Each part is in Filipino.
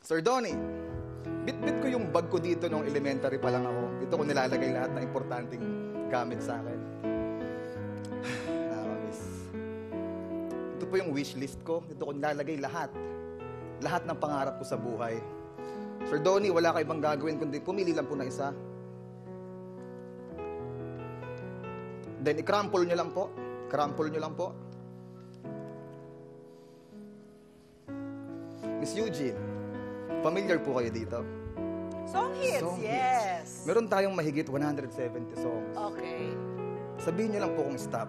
Sir Donnie, bit-bit ko yung bag ko dito nung elementary pa lang ako. Dito ko nilalagay lahat ng importanteng gamit sa akin. Nakakamiss. Ito po yung wish list ko. Dito ko nilalagay lahat. Lahat ng pangarap ko sa buhay. Sir Donnie, wala kayo ibang gagawin kundi pumili lang po na isa. Then, i-crumple nyo lang po. Crumple nyo lang po. Miss Eugene, familiar po kayo dito? Song hits, Song yes. Meron tayong mahigit 170 songs. Okay. Sabihin nyo lang po kung stop.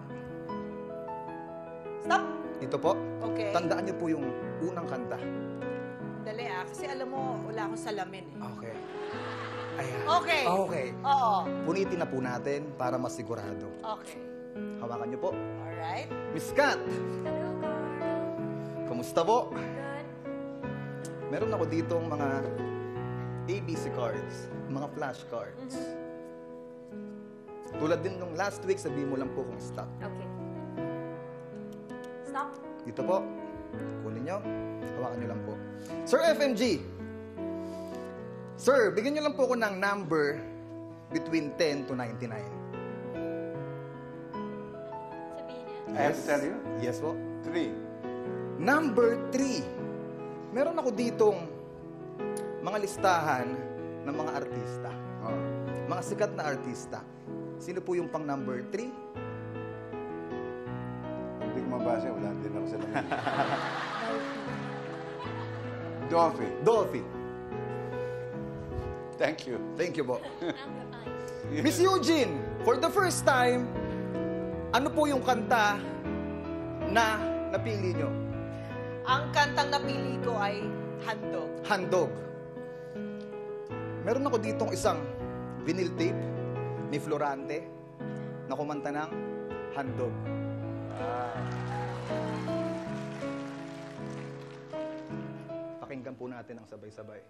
Stop. Ito po. Okay. Tandaan nyo po yung unang kanta. Dali kasi alam mo, wala akong salamin eh. Okay. Ayan. Okay. Okay. Oo. Punitin na po natin para masigurado. Okay. Hawakan nyo po. Alright. Miss Kat, Hello, Carl. kamusta po? Good. Meron ako ditong mga ABC cards, mga flashcards. Tulad din nung last week, sabihin mo lang po kung stop. Okay. Stop. Dito po. Kunin nyo. Hawakan nyo lang po. Sir FMG. Sir, bigyan nyo lang po ako ng number between 10 to 99. Sabihin niya. I have to tell you? Yes po. 3. Number 3. Meron ako ditong mga listahan ng mga artista. Oh. Mga sikat na artista. Sino po yung pang number 3? Hindi ko mabasa. Wala din ako sa lamin. Dolphy. Dolphy. Thank you. Thank you po. Number 5. Miss Eugene, for the first time, ano po yung kanta na napili nyo? Ang kantang napili ko ay Handog. Handog. Meron ako ditong isang vinyl tape ni Florante na kumanta ng Handog. Pakinggan po natin ang sabay-sabay.